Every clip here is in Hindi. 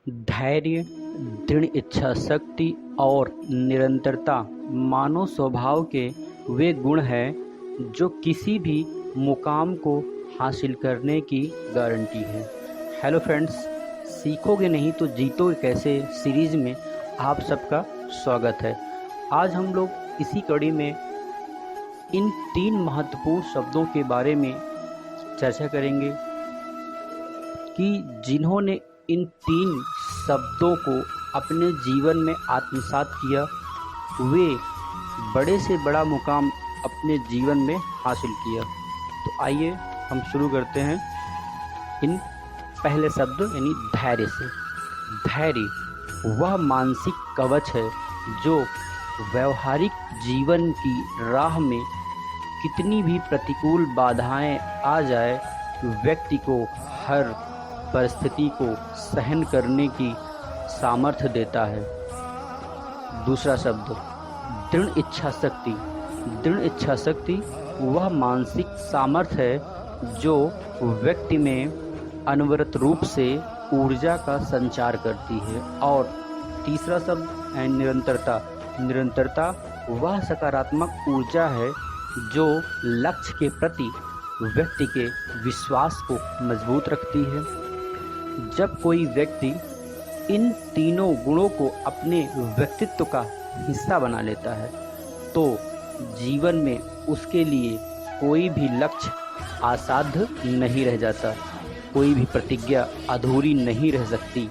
धैर्य, दृढ़ इच्छा शक्ति और निरंतरता मानव स्वभाव के वे गुण हैं जो किसी भी मुकाम को हासिल करने की गारंटी है। हेलो फ्रेंड्स, सीखोगे नहीं तो जीतोगे कैसे सीरीज़ में आप सबका स्वागत है। आज हम लोग इसी कड़ी में इन 3 महत्वपूर्ण शब्दों के बारे में चर्चा करेंगे कि जिन्होंने इन 3 शब्दों को अपने जीवन में आत्मसात किया, वे बड़े से बड़ा मुकाम अपने जीवन में हासिल किया। तो आइए हम शुरू करते हैं इन पहले शब्द यानी धैर्य से। धैर्य वह मानसिक कवच है जो व्यवहारिक जीवन की राह में कितनी भी प्रतिकूल बाधाएं आ जाए, व्यक्ति को हर परिस्थिति को सहन करने की सामर्थ्य देता है। दूसरा शब्द दृढ़ इच्छा शक्ति। दृढ़ इच्छा शक्ति वह मानसिक सामर्थ्य है जो व्यक्ति में अनवरत रूप से ऊर्जा का संचार करती है। और तीसरा शब्द है निरंतरता। निरंतरता वह सकारात्मक ऊर्जा है जो लक्ष्य के प्रति व्यक्ति के विश्वास को मजबूत रखती है। जब कोई व्यक्ति इन तीनों गुणों को अपने व्यक्तित्व का हिस्सा बना लेता है तो जीवन में उसके लिए कोई भी लक्ष्य असाध्य नहीं रह जाता, कोई भी प्रतिज्ञा अधूरी नहीं रह सकती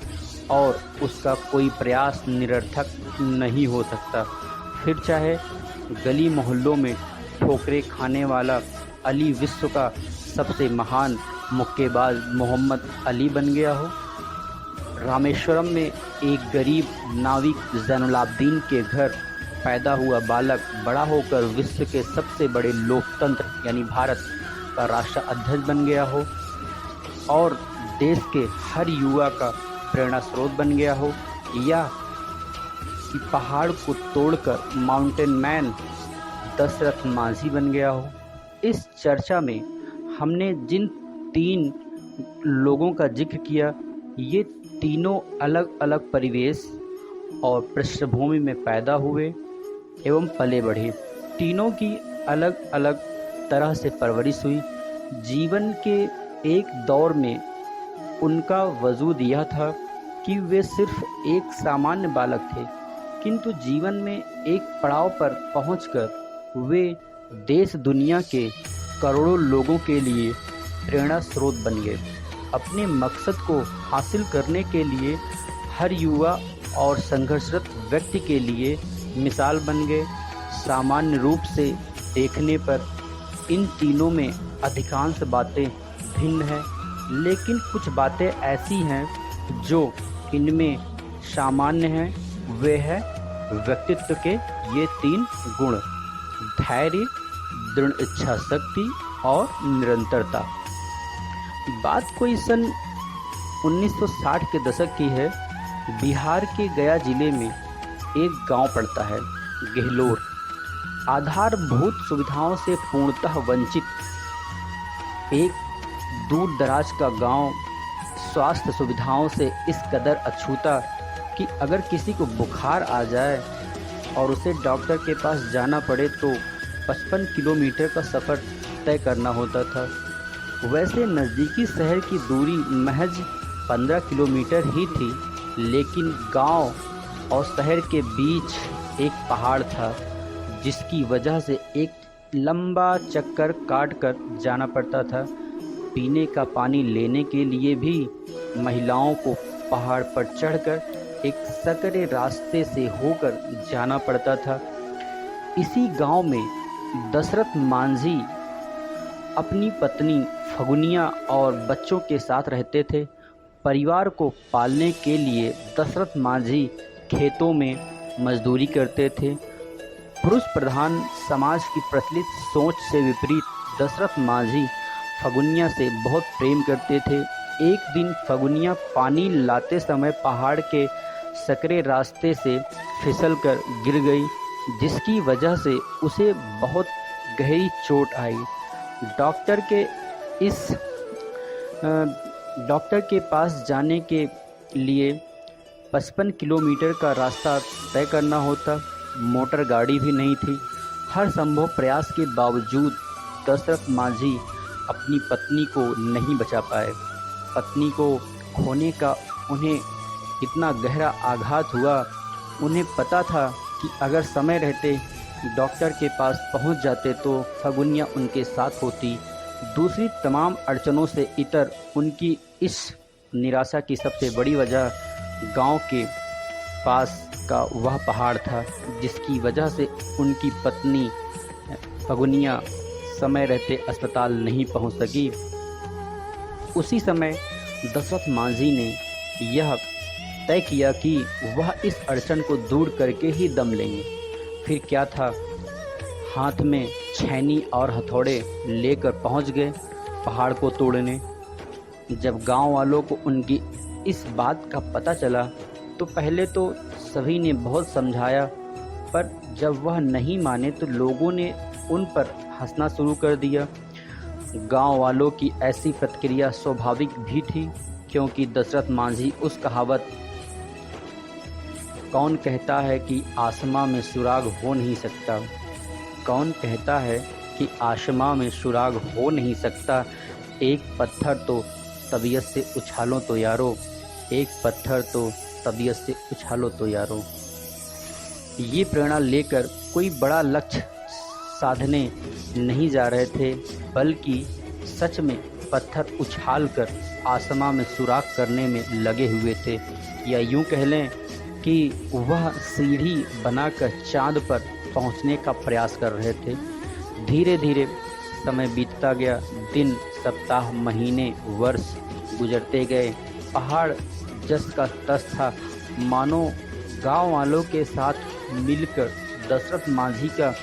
और उसका कोई प्रयास निरर्थक नहीं हो सकता। फिर चाहे गली मोहल्लों में ठोकरें खाने वाला अली विश्व का सबसे महान मुक्केबाज मोहम्मद अली बन गया हो, रामेश्वरम में एक गरीब नाविक जैनुलाब्दीन के घर पैदा हुआ बालक बड़ा होकर विश्व के सबसे बड़े लोकतंत्र यानी भारत का राष्ट्राध्यक्ष बन गया हो, और देश के हर युवा का प्रेरणा स्रोत बन गया हो, या कि पहाड़ को तोड़कर माउंटेन मैन दशरथ माझी बन गया हो। इस चर्चा में हमने जिन 3 लोगों का जिक्र किया, ये तीनों अलग अलग परिवेश और पृष्ठभूमि में पैदा हुए एवं पले बढ़े। तीनों की अलग अलग तरह से परवरिश हुई। जीवन के एक दौर में उनका वजूद यह था कि वे सिर्फ एक सामान्य बालक थे, किंतु जीवन में एक पड़ाव पर पहुंचकर वे देश दुनिया के करोड़ों लोगों के लिए प्रेरणा स्रोत बन गए। अपने मकसद को हासिल करने के लिए हर युवा और संघर्षरत व्यक्ति के लिए मिसाल बन गए। सामान्य रूप से देखने पर इन तीनों में अधिकांश बातें भिन्न हैं, लेकिन कुछ बातें ऐसी हैं जो इनमें सामान्य हैं। वे है व्यक्तित्व के ये 3 गुण: धैर्य, दृढ़ इच्छा शक्ति और निरंतरता। बात कोई सन 1960 के दशक की है। बिहार के गया जिले में एक गांव पड़ता है, गेहलोर। आधारभूत सुविधाओं से पूर्णतः वंचित एक दूर दराज का गांव स्वास्थ्य सुविधाओं से इस कदर अछूता कि अगर किसी को बुखार आ जाए और उसे डॉक्टर के पास जाना पड़े तो 55 किलोमीटर का सफ़र तय करना होता था। वैसे नज़दीकी शहर की दूरी महज 15 किलोमीटर ही थी, लेकिन गांव और शहर के बीच एक पहाड़ था, जिसकी वजह से एक लंबा चक्कर काटकर जाना पड़ता था। पीने का पानी लेने के लिए भी महिलाओं को पहाड़ पर चढ़कर एक सकरे रास्ते से होकर जाना पड़ता था। इसी गांव में दशरथ मांझी अपनी पत्नी फगुनिया और बच्चों के साथ रहते थे। परिवार को पालने के लिए दशरथ मांझी खेतों में मजदूरी करते थे। पुरुष प्रधान समाज की प्रचलित सोच से विपरीत दशरथ मांझी फगुनिया से बहुत प्रेम करते थे। एक दिन फगुनिया पानी लाते समय पहाड़ के सकरे रास्ते से फिसलकर गिर गई, जिसकी वजह से उसे बहुत गहरी चोट आई। डॉक्टर के पास जाने के लिए 55 किलोमीटर का रास्ता तय करना होता। मोटर गाड़ी भी नहीं थी। हर संभव प्रयास के बावजूद दशरथ मांझी अपनी पत्नी को नहीं बचा पाए। पत्नी को खोने का उन्हें इतना गहरा आघात हुआ। उन्हें पता था कि अगर समय रहते डॉक्टर के पास पहुंच जाते तो फगुनिया उनके साथ होती। दूसरी तमाम अड़चनों से इतर उनकी इस निराशा की सबसे बड़ी वजह गांव के पास का वह पहाड़ था, जिसकी वजह से उनकी पत्नी फगुनिया समय रहते अस्पताल नहीं पहुंच सकी। उसी समय दशरथ मांझी ने यह तय किया कि वह इस अड़चन को दूर करके ही दम लेंगे। फिर क्या था, हाथ में छैनी और हथौड़े लेकर पहुंच गए पहाड़ को तोड़ने। जब गांव वालों को उनकी इस बात का पता चला तो पहले तो सभी ने बहुत समझाया, पर जब वह नहीं माने तो लोगों ने उन पर हंसना शुरू कर दिया। गांव वालों की ऐसी प्रतिक्रिया स्वाभाविक भी थी, क्योंकि दशरथ मांझी उस कहावत कौन कहता है कि आसमां में सुराग हो नहीं सकता, कौन कहता है कि आसमां में सुराग हो नहीं सकता, एक पत्थर तो तबीयत से उछालो तो यारो, एक पत्थर तो तबीयत से उछालो तो यारो। ये प्रेरणा लेकर कोई बड़ा लक्ष्य साधने नहीं जा रहे थे, बल्कि सच में पत्थर उछाल कर आसमां में सुराग करने में लगे हुए थे, या यूं कह लें कि वह सीढ़ी बनाकर चांद पर पहुंचने का प्रयास कर रहे थे। धीरे धीरे समय बीतता गया। दिन, सप्ताह, महीने, वर्ष गुजरते गए। पहाड़ जस का तस था, मानो गांव वालों के साथ मिलकर दशरथ मांझी का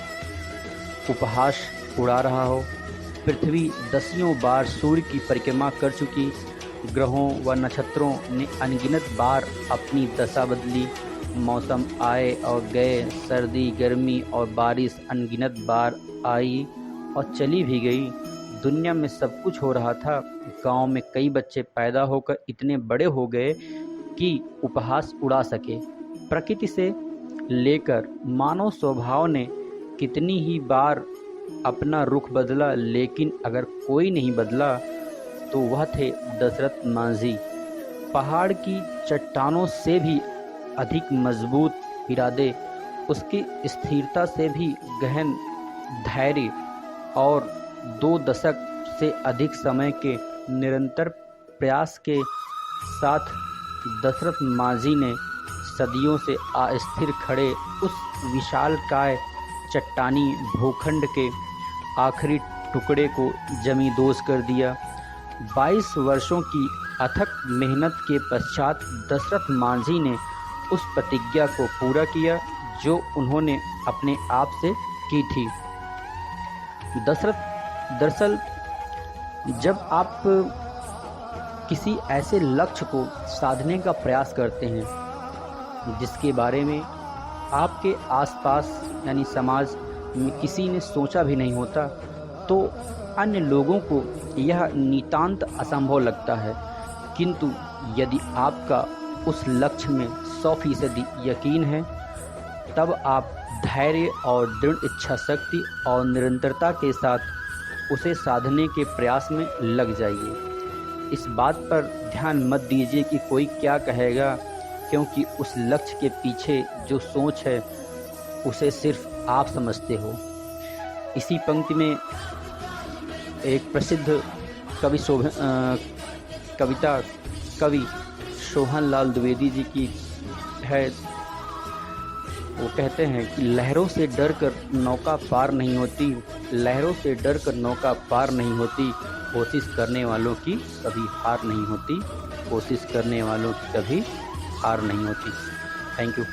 उपहास उड़ा रहा हो। पृथ्वी दसियों बार सूर्य की परिक्रमा कर चुकी। ग्रहों व नक्षत्रों ने अनगिनत बार अपनी दशा बदली। मौसम आए और गए, सर्दी, गर्मी और बारिश अनगिनत बार आई और चली भी गई। दुनिया में सब कुछ हो रहा था। गांव में कई बच्चे पैदा होकर इतने बड़े हो गए कि उपहास उड़ा सके। प्रकृति से लेकर मानव स्वभाव ने कितनी ही बार अपना रुख बदला, लेकिन अगर कोई नहीं बदला तो वह थे दशरथ मांझी। पहाड़ की चट्टानों से भी अधिक मजबूत इरादे, उसकी स्थिरता से भी गहन धैर्य और 2 दशक से अधिक समय के निरंतर प्रयास के साथ दशरथ मांझी ने सदियों से अस्थिर खड़े उस विशालकाय चट्टानी भूखंड के आखिरी टुकड़े को जमींदोज कर दिया। 22 वर्षों की अथक मेहनत के पश्चात दशरथ मांझी ने उस प्रतिज्ञा को पूरा किया जो उन्होंने अपने आप से की थी। दरअसल जब आप किसी ऐसे लक्ष्य को साधने का प्रयास करते हैं जिसके बारे में आपके आसपास यानी समाज में किसी ने सोचा भी नहीं होता, तो अन्य लोगों को यह नितांत असंभव लगता है। किंतु यदि आपका उस लक्ष्य में 100% यकीन है, तब आप धैर्य और दृढ़ इच्छा शक्ति और निरंतरता के साथ उसे साधने के प्रयास में लग जाइए। इस बात पर ध्यान मत दीजिए कि कोई क्या कहेगा, क्योंकि उस लक्ष्य के पीछे जो सोच है उसे सिर्फ आप समझते हो। इसी पंक्ति में एक प्रसिद्ध कवि सोहन लाल द्विवेदी जी की है। वो कहते हैं कि लहरों से डरकर नौका पार नहीं होती, लहरों से डरकर नौका पार नहीं होती, कोशिश करने वालों की कभी हार नहीं होती, कोशिश करने वालों की कभी हार नहीं होती। Thank you.